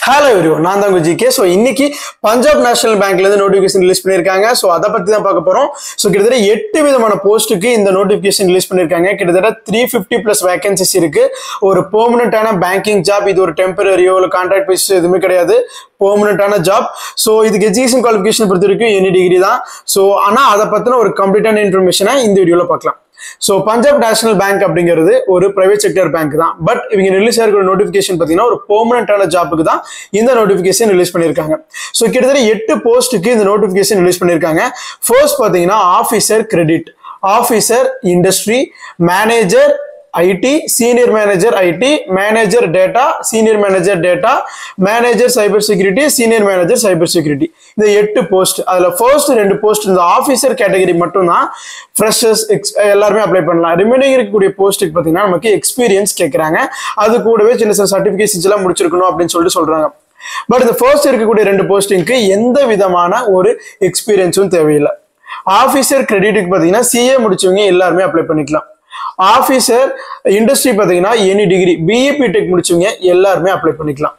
Hello everyone, நான் தான் GK. So இன்னைக்கு பஞ்சாப் நேஷனல் பேங்க்ல இருந்து நோட்டிஃபிகேஷன் ரிலீஸ் பண்ணிருக்காங்க. சோ அத பத்தி தான் பார்க்க போறோம். சோ கிட்டத்தட்ட 8 விதமான போஸ்டுக்கு இந்த நோட்டிஃபிகேஷன் ரிலீஸ் பண்ணிருக்காங்க. கிட்டத்தட்ட 350 plus வேகன்சிஸ் இருக்கு. ஒரு பெர்மனன்ட்டான பேங்கிங் ஜாப், இது ஒரு டெம்பரரியோ இல்ல கான்ட்ராக்ட் பேசிஸ் எதுவுமே கிடையாது. பெர்மனன்ட்டான ஜாப். சோ இதுக்கு எஜுகேஷன் குவாலிஃபிகேஷன் பொறுத்த வரைக்கும் எனி டிகிரி தான். சோ ஆனா அத பத்தின ஒரு கம்ப்ளீட்டான இன்ஃபர்மேஷனை இந்த வீடியோல பார்க்கலாம். So பஞ்சாப் நேஷனல் பேங்க் அப்படிங்கிறது ஒரு பிரைவேட் செக்டர் பேங்க் தான். பட் இவங்க ரிலீஸ் ஆகிற நோட்டிஃபிகேஷன் பார்த்தீங்கன்னா ஒரு பெர்மனன்ட்டான ஜாப்புக்கு தான் இந்த நோட்டிஃபிகேஷன் ரிலீஸ் பண்ணியிருக்காங்க. ஸோ கிட்டத்தட்ட 8 போஸ்ட்டுக்கு இந்த நோட்டிஃபிகேஷன் ரிலீஸ் பண்ணியிருக்காங்க. ஃபர்ஸ்ட் பார்த்தீங்கன்னா officer credit, officer industry, manager IT, senior manager IT, manager data, senior manager data, manager cyber security, senior manager cyber security. இந்த 8 போஸ்ட். அதுல ஃபர்ஸ்ட் 2 போஸ்ட் இந்த ஆஃபீஸர் கேட்டகரி மட்டும் தான் ஃப்ரெஷர்ஸ் எல்லாருமே அப்ளை பண்ணலாம். Remaining இருக்கக்கூடிய போஸ்ட்டுக்கு பார்த்தீங்கன்னா நமக்கு எக்ஸ்பீரியன்ஸ் கேட்குறாங்க. அது கூடவே சின்ன சின்ன சர்டிஃபிகேஷன்ஸ் எல்லாம் முடிச்சிருக்கணும் அப்படின்னு சொல்றாங்க. பட் இந்த ஃபர்ஸ்ட் இருக்கக்கூடிய 2 போஸ்டிங்க்கு எந்த விதமான ஒரு எக்ஸ்பீரியன்ஸும் தேவையில்லை. ஆஃபீஸர் கிரெடிட்டுக்கு பார்த்தீங்கன்னா சிஏ முடிச்சவங்க எல்லாருமே அப்ளை பண்ணிக்கலாம். ஆஃபீஸர் இண்டஸ்ட்ரி பார்த்தீங்கன்னா எனி டிகிரி, பிஇபி டெக் முடிச்சவங்க எல்லாருமே அப்ளை பண்ணிக்கலாம்.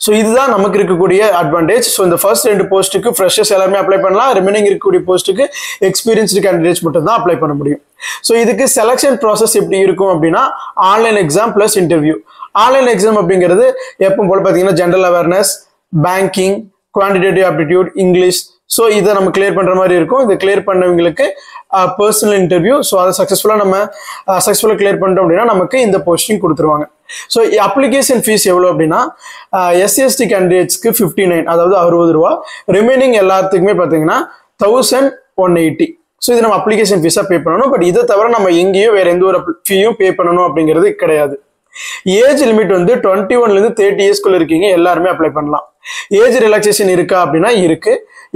ஸோ இதுதான் நமக்கு இருக்கக்கூடிய அட்வான்டேஜ். ஸோ இந்த ஃபர்ஸ்ட் 2 போஸ்ட்டுக்கு ஃப்ரெஷர்ஸ் எல்லாருமே அப்ளை பண்ணலாம். ரிமைனிங் இருக்கக்கூடிய போஸ்ட்டுக்கு எக்ஸ்பீரியன்ஸ்டு கேண்டிடேட்ஸ் மட்டும் தான் அப்ளை பண்ண முடியும். ஸோ இதுக்கு செலக்ஷன் ப்ராசஸ் எப்படி இருக்கும் அப்படின்னா online exam plus interview. Online exam அப்படிங்கிறது எப்பவும் போல பார்த்தீங்கன்னா general awareness, banking, quantitative aptitude, English. So இதை நம்ம கிளியர் பண்ணுற மாதிரி இருக்கும். இதை கிளியர் பண்ணவங்களுக்கு பர்சனல் இன்டர்வியூ. ஸோ அதை சக்ஸஸ்ஃபுல்லாக கிளியர் பண்ணிட்டோம் அப்படின்னா நமக்கு இந்த போஸ்டிங் கொடுத்துருவாங்க. ஸோ அப்ளிகேஷன் ஃபீஸ் எவ்வளோ அப்படின்னா எஸ்சிஎஸ்டி கேண்டிடேட்ஸ்க்கு 59, அதாவது 60 ரூபா. ரிமைனிங் எல்லாத்துக்குமே பார்த்தீங்கன்னா 1180. ஸோ இது நம்ம அப்ளிகேஷன் ஃபீஸாக பே பண்ணணும். பட் இதை தவிர நம்ம எங்கேயும் வேற எந்த ஒரு ஃபீயும் பே பண்ணணும் அப்படிங்கிறது கிடையாது. ஏஜ் லிமிட் வந்து 21 to 30 இயர்ஸ்க்குள்ள இருக்கீங்க எல்லாருமே அப்ளை பண்ணலாம். ஏஜ் ரிலாக்ஸேஷன் இருக்கா அப்படின்னா இருக்கு.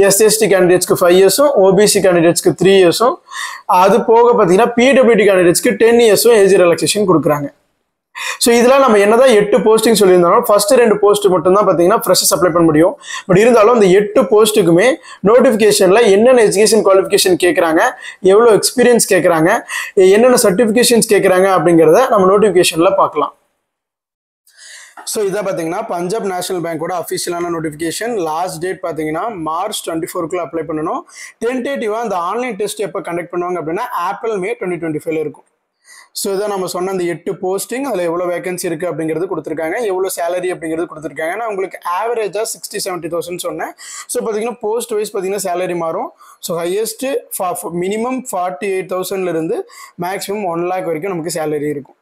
எஸ்சிஎஸ்டி கேண்டிடேட்ஸ்க்கு 5 இயர்ஸும், ஓபிசி கேண்டிடேட்ஸ்க்கு 3 இயர்ஸும், அது போக பார்த்தீங்கன்னா பிடபிள்யூடி கேண்டிடேட்ஸ்க்கு 10 இயர்ஸும் ஏஜ் ரிலாக்ஸேஷன் கொடுக்குறாங்க. ஸோ இதெல்லாம் நம்ம என்னதான் 8 போஸ்டிங் சொல்லியிருந்தாலும் ஃபர்ஸ்ட் 2 போஸ்ட் மட்டும் தான் பார்த்தீங்கன்னா ஃப்ரெஷர்ஸ் அப்ளை பண்ண முடியும். பட் இருந்தாலும் அந்த 8 போஸ்ட்டுக்குமே நோட்டிஃபிகேஷன்ல என்னென்ன எஜுகேஷன் குவாலிஃபிகேஷன் கேட்குறாங்க, எவ்வளோ எக்ஸ்பீரியன்ஸ் கேட்குறாங்க, என்னென்ன சர்டிஃபிகேஷன்ஸ் கேட்குறாங்க அப்படிங்கிறத நம்ம நோட்டிஃபிகேஷன்ல பார்க்கலாம். ஸோ இதை பார்த்தீங்கன்னா பஞ்சாப் நேஷனல் பேங்கோட அஃபிஷியலான நோட்டிஃபிகேஷன். லாஸ்ட் டேட் பார்த்தீங்கன்னா March 24 அப்ளை பண்ணணும். டென்டேட்டிவாக அந்த ஆன்லைன் டெஸ்ட் எப்போ கண்டக்ட் பண்ணுவாங்க அப்படின்னா May 2025 இருக்கும். ஸோ இதை நம்ம சொன்ன அந்த 8 போஸ்டிங், அதில் எவ்வளோ வேகன்சி இருக்குது அப்படிங்கிறது கொடுத்துருக்காங்க, எவ்வளோ சேலரி அப்படிங்கிறது கொடுத்துருக்காங்க. நான் உங்களுக்கு ஆவரேஜாக 60-70,000 சொன்னேன். ஸோ பார்த்தீங்கன்னா போஸ்ட் வைஸ் பார்த்தீங்கன்னா சேலரி மாறும். So highest minimum 48,000 maximum 1 lakh வரைக்கும் நமக்கு சேலரி இருக்கும்.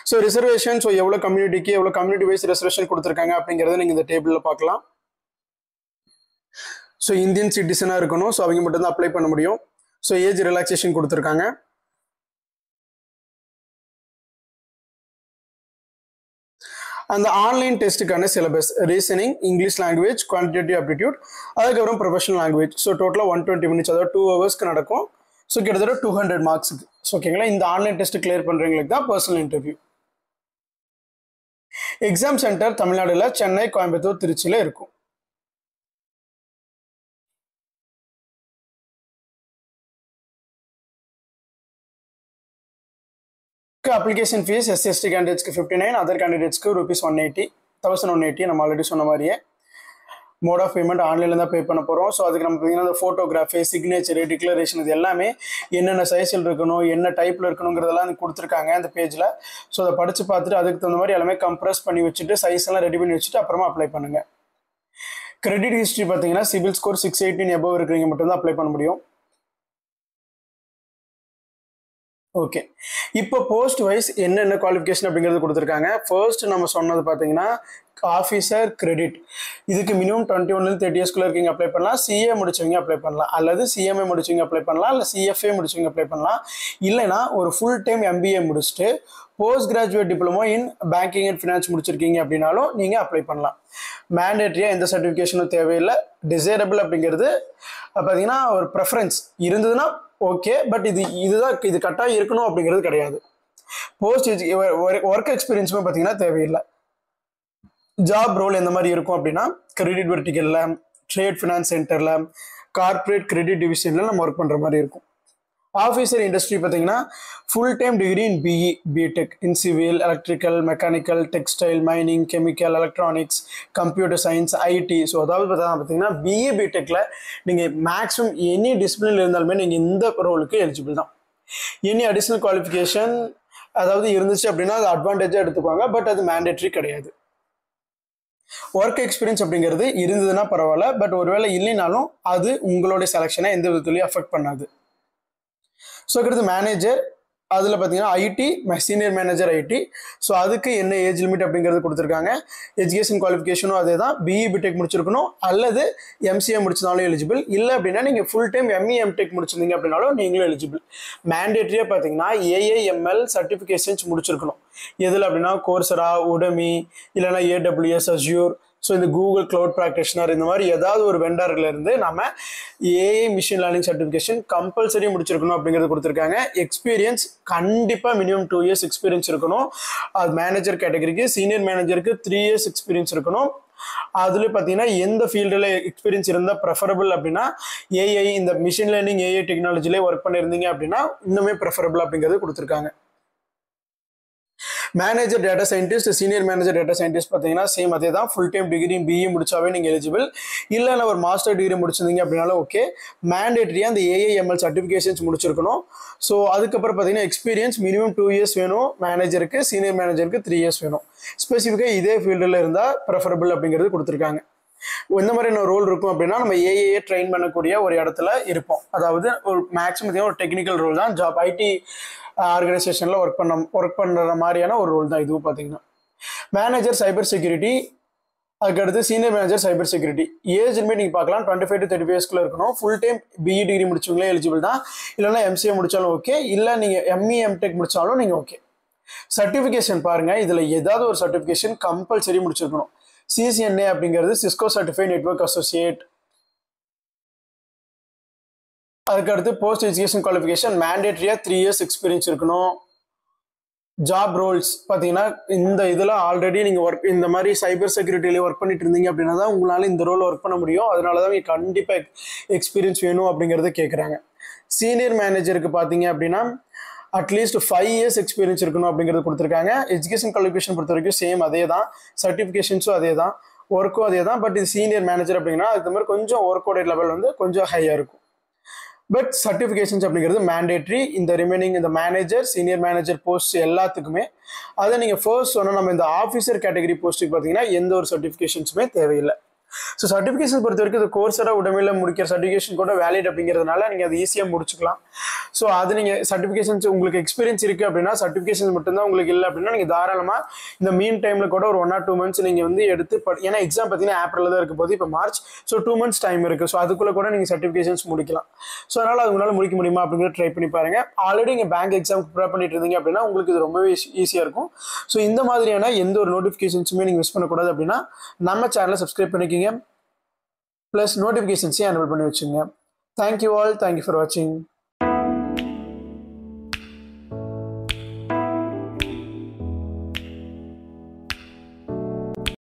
ஸோ ரிசர்வேஷன், ஸோ எவ்வளோ கம்யூனிட்டிக்கு எவ்வளோ கம்யூனிட்டி வைஸ் ரிசர்வேஷன் கொடுத்துருக்காங்க அப்படிங்கிறத நீங்கள் இந்த டேபிளில் பார்க்கலாம். ஸோ இந்தியன் சிட்டிசனாக இருக்கணும். ஸோ அவங்க மட்டும் தான் அப்ளை பண்ண முடியும். ஸோ ஏஜ் ரிலாக்ஸேஷன் கொடுத்துருக்காங்க. அந்த ஆன்லைன் டெஸ்ட்டுக்கான syllabus reasoning, English language, quantitative aptitude, அதுக்கப்புறம் ப்ரொஃபஷனல் லாங்குவேஜ். ஸோ டோட்டலாக 120 minutes, அதாவது 2 hours நடக்கும். ஸோ கிட்டத்தட்ட 200 மார்க்ஸுக்கு. ஸோ ஓகேங்களா, இந்த ஆன்லைன் டெஸ்ட் கிளியர் பண்ணுறவங்களுக்கு தான் பர்சனல் இன்டர்வியூ. எக்ஸாம் சென்டர் தமிழ்நாடுல சென்னை, கோயம்புத்தூர், திருச்சியில் இருக்கும். அப்ளிகேஷன் ஃபீஸ் எஸ்சிஎஸ்டி கேண்டிடேட்ஸ்க்கு 59, அதர் கேண்டிடேட்ஸ்க்கு ₹180 நம்ம ஆல்ரெடி சொன்ன மாதிரியே. மோட் ஆஃப் பேமெண்ட் ஆன்லைனில் தான் பே பண்ண போகிறோம். ஸோ அதுக்கு நம்ம பார்த்தீங்கன்னா அந்த ஃபோட்டோகிராஃபி, சிக்னேச்சரு, டிக்ளரேஷன், இது எல்லாமே என்னென்ன சைஸில் இருக்கணும், என்ன டைப்பில் இருக்கணுங்கிறதெல்லாம் கொடுத்துருக்காங்க அந்த பேஜில். ஸோ அதை படித்து பார்த்துட்டு அதுக்கு தகுந்த மாதிரி எல்லாமே கம்ப்ரஸ் பண்ணி வச்சுட்டு சைஸ் எல்லாம் ரெடி பண்ணி வச்சுட்டு அப்புறமா அப்ளை பண்ணுங்கள். கிரெடிட் ஹிஸ்ட்ரி பார்த்தீங்கன்னா சிபில் ஸ்கோர் 618 above இருக்கிறவங்க மட்டும்தான் அப்ளை பண்ண முடியும். ஓகே, இப்போ போஸ்ட் வைஸ் என்னென்ன குவாலிஃபிகேஷன் அப்படிங்கிறது கொடுத்துருக்காங்க. ஃபர்ஸ்ட் நம்ம சொன்னது பார்த்தீங்கன்னா ஆஃபீஸர் கிரெடிட். இதுக்கு மினிமம் 21 to 30 இயர்ஸ்க்குள்ள இருக்கீங்க அப்ளை பண்ணலாம். சிஏ முடிச்சவங்க அப்ளை பண்ணலாம், அல்லது சிஎம்ஏ முடிச்சவங்க அப்ளை பண்ணலாம், இல்லை சிஎஃப்ஏ முடிச்சவங்க அப்ளை பண்ணலாம். இல்லைனா ஒரு ஃபுல் டைம் எம்பிஏ முடிச்சுட்டு post graduate diploma in banking and finance முடிச்சிருக்கீங்க அப்படின்னாலும் நீங்கள் அப்ளை பண்ணலாம். மேண்டேட்ரியாக எந்த சர்டிஃபிகேஷனும் தேவையில்லை. டிசைரபிள் அப்படிங்கிறது பார்த்தீங்கன்னா ஒரு ப்ரெஃபரன்ஸ் இருந்ததுன்னா ஓகே, பட் இது கட்டாயம் இருக்கணும் அப்படிங்கிறது கிடையாது. போஸ்ட் ஒர்க் எக்ஸ்பீரியன்ஸுமே பார்த்தீங்கன்னா தேவையில்லை. ஜாப் ரோல் எந்த மாதிரி இருக்கும் அப்படின்னா கிரெடிட் வெர்டிகலில், ட்ரேட் ஃபினான்ஸ் சென்டரில், கார்பரேட் கிரெடிட் டிவிஷனில் நம்ம ஒர்க் பண்ணுற மாதிரி இருக்கும். ஆஃபீஸர் இண்டஸ்ட்ரி பார்த்தீங்கன்னா full time degree in BE BTech in civil electrical mechanical textile mining chemical electronics computer science IT. So அதாவது பார்த்தீங்கன்னா பிஇ பிடெக்கில் நீங்கள் மேக்ஸிமம் எனி டிசிப்ளின் இருந்தாலுமே நீங்கள் இந்த ரோலுக்கு எலிஜிபிள் தான். எனி அடிஷ்னல் குவாலிஃபிகேஷன் அதாவது இருந்துச்சு அப்படின்னா அது அட்வான்டேஜாக எடுத்துக்குவாங்க, பட் அது மேண்டேட்ரி கிடையாது. ஒர்க் எக்ஸ்பீரியன்ஸ் அப்படிங்கிறது இருந்ததுன்னா பரவாயில்ல, பட் ஒருவேளை இல்லைனாலும் அது உங்களுடைய செலெக்ஷனை எந்த விதத்துலையும் அஃபெக்ட் பண்ணாது. ஸோ அடுத்து மேனேஜர், அதில் பார்த்தீங்கன்னா IT senior manager IT. So அதுக்கு என்ன ஏஜ் லிமிட் அப்படிங்கிறது கொடுத்துருக்காங்க. எஜுகேஷன் குவாலிஃபிகேஷனும் அதே தான், பிஇ பிடெக் முடிச்சிருக்கணும் அல்லது எம்சிஏ முடிச்சதாலும் எலிஜிபிள். இல்லை அப்படின்னா நீங்கள் ஃபுல் டைம் எம்இ எம்டெக் முடிச்சிருந்தீங்க அப்படின்னாலும் நீங்களும் எலிஜிபிள். மேண்டேட்ரியாக பார்த்தீங்கன்னா ஏஐஎம்எல் சர்டிஃபிகேஷன்ஸ் முடிச்சிருக்கணும். எதில் அப்படின்னா கோர்சரா, உடமி, இல்லைன்னா ஏடபிள்யூஎஸ், அஸ்யூர், ஸோ இந்த கூகுள் க்ளவுட் ப்ராக்டிஷனர், இந்த மாதிரி ஏதாவது ஒரு வெண்டர்லேருந்து நம்ம AI machine learning certification compulsory முடிச்சிருக்கணும் அப்படிங்கிறது கொடுத்துருக்காங்க. எக்ஸ்பீரியன்ஸ் கண்டிப்பாக மினிமம் 2 years எக்ஸ்பீரியன்ஸ் இருக்கணும். அது மேனேஜர் கேட்டகரிக்கு. சீனியர் மேனேஜருக்கு 3 years எக்ஸ்பீரியன்ஸ் இருக்கணும். அதுல பார்த்தீங்கன்னா எந்த ஃபீல்டில் எக்ஸ்பீரியன்ஸ் இருந்தால் ப்ரெஃபரபிள் அப்படின்னா ஏஐ இந்த மிஷின் லேர்னிங் ஏஐ டெக்னாலஜிலே ஒர்க் பண்ணியிருந்தீங்க அப்படின்னா இன்னுமே ப்ரெஃபரபிள் அப்படிங்கிறது கொடுத்துருக்காங்க. Manager data scientist, senior manager data scientist பார்த்தீங்கன்னா சேம் அதே தான். ஃபுல் டைம் டிகிரி பிஇ முடிச்சாவே நீங்கள் எலிஜிபிள். இல்லைன்னா ஒரு மாஸ்டர் டிகிரி முடிச்சிருந்தீங்க அப்படின்னாலும் ஓகே. மேண்டேட்ரியாக அந்த ஏஐஎம்எல் சர்டிஃபிகேஷன்ஸ் முடிச்சிருக்கணும். ஸோ அதுக்கப்புறம் பார்த்தீங்கன்னா எக்ஸ்பீரியன்ஸ் மினிமம் 2 years வேணும் மேனேஜருக்கு, சீனியர் மேனேஜருக்கு 3 years வேணும். ஸ்பெசிஃபிக்காக இதே ஃபீல்டில் இருந்தால் ப்ரெஃபரபிள் அப்படிங்கிறது கொடுத்துருக்காங்க. இந்த மாதிரி என்ன ரோல் இருக்கும் அப்படின்னா நம்ம ஏஐஏ ட்ரெயின் பண்ணக்கூடிய ஒரு இடத்துல இருப்போம். அதாவது ஒரு மேக்ஸிமம் ஒரு டெக்னிக்கல் ரோல் தான். ஜாப் ஐடி ஆர்கனைசேஷனில் ஒர்க் பண்ணுற மாதிரியான ஒரு ரோல் தான் இதுவும் பார்த்தீங்கன்னா. மேனேஜர் சைபர் செக்யூரிட்டி, அதுக்கடுத்து senior manager cyber security. Age limit நீங்கள் பார்க்கலாம் 25 to 30 yearsக்குள்ள இருக்கணும். ஃபுல் டைம் பிஇ டிகிரி முடிச்சவங்களே எலிஜிபிள் தான். இல்லைன்னா எம்சிஏ முடிச்சாலும் ஓகே, இல்லை நீங்கள் எம்இ எம்டெக் முடிச்சாலும் நீங்கள் ஓகே. சர்டிஃபிகேஷன் பாருங்கள், இதில் ஏதாவது ஒரு சர்டிஃபிகேஷன் கம்பல்சரி முடிச்சிருக்கணும். சிசிஎன்ஏ அப்படிங்கிறது சிஸ்கோ சர்டிஃபைட் நெட்வொர்க் அசோசியேட். அதுக்கடுத்து போஸ்ட் எஜுகேஷன் குவாலிஃபிகேஷன் மேண்டேட்ரியாக 3 years எக்ஸ்பீரியன்ஸ் இருக்கணும். ஜாப் ரோல்ஸ் பார்த்தீங்கன்னா இந்த இதில் ஆல்ரெடி நீங்கள் ஒர்க் இந்த மாதிரி சைபர் செக்யூரிட்டியிலே ஒர்க் பண்ணிட்டு இருந்தீங்க அப்படின்னா தான் உங்களால் இந்த ரோல் ஒர்க் பண்ண முடியும். அதனால தான் நீங்கள் கண்டிப்பாக எக்ஸ்பீரியன்ஸ் வேணும் அப்படிங்கிறத கேட்குறாங்க. சீனியர் மேனேஜருக்கு பார்த்தீங்க அப்படின்னா அட்லீஸ்ட் 5 years எக்ஸ்பீரியன்ஸ் இருக்கணும் அப்படிங்கிறது கொடுத்துருக்காங்க. எஜுகேஷன் குவாலிஃபிகேஷன் பொறுத்த வரைக்கும் சேம் அதே தான், சர்டிஃபிகேஷன்ஸும் அதே தான், ஒர்க்கும் அதே தான். பட் இது சீனியர் மேனேஜர் அப்படின்னா அது மாதிரி கொஞ்சம் ஒர்க்கோட லெவல் வந்து கொஞ்சம் ஹையாக இருக்கும். பட் சர்டிஃபிகேஷன்ஸ் அப்படிங்கிறது மேண்டேட்ரி இந்த ரிமைனிங் இந்த மேனேஜர் சீனியர் மேனேஜர் போஸ்ட் எல்லாத்துக்குமே. அதை நீங்கள் ஃபர்ஸ்ட் சொன்னால் நம்ம இந்த ஆஃபீஸர் கேட்டகரி போஸ்ட்டுக்கு பார்த்தீங்கன்னா எந்த ஒரு சர்டிஃபிகேஷன்ஸுமே தேவையில்லை. ஸோ சர்டிஃபிகேஷன் பொறுத்த வரைக்கும் இது கோர்ஸராக உடமையில் முடிக்கிற சர்டிஃபிகேஷன் கூட வேலிட் அப்படிங்கிறதுனால நீங்கள் அது ஈஸியாக முடிச்சுக்கலாம். ஸோ அது நீங்கள் சர்டிஃபிகேஷன்ஸ் உங்களுக்கு எக்ஸ்பீரியன்ஸ் இருக்குது அப்படின்னா சர்டிஃபிகேஷன் மட்டும்தான் உங்களுக்கு இல்லை அப்படின்னா நீங்கள் தாராளமாக இந்த மீன் டைமில் கூட ஒரு 1 or 2 months நீங்கள் வந்து எடுத்து ஏன்னா எக்ஸாம் பார்த்தீங்கன்னா ஏப்ரலில் தான் இருக்க போது, இப்போ மார்ச். ஸோ 2 months டைம் இருக்குது. ஸோ அதுக்குள்ளே கூட நீங்கள் சர்டிஃபிகேஷன்ஸ் முடிக்கலாம். ஸோ அதனால் அது உங்களால் முடிக்க முடியுமா அப்படிங்கிறத ட்ரை பண்ணி பாருங்கள். ஆல்ரெடி நீங்கள் பேங்க் எக்ஸாம் ப்ரிப்பேர் பண்ணிட்டு இருந்தீங்க அப்படின்னா உங்களுக்கு இது ரொம்பவே ஈஸியாக இருக்கும். ஸோ இந்த மாதிரியான எந்த ஒரு நோட்டிஃபிகேஷன்ஸுமே நீங்கள் மிஸ் பண்ணக்கூடாது அப்படின்னா நம்ம சேனலை சப்ஸ்கிரைப் பண்ணிக்கிங்க. ப்ளஸ் நோட்டிஃபிகேஷன்ஸையும் எனேபிள் பண்ணி வச்சுங்க. தேங்க்யூ ஆல், தேங்க்யூ ஃபார் வாட்சிங்.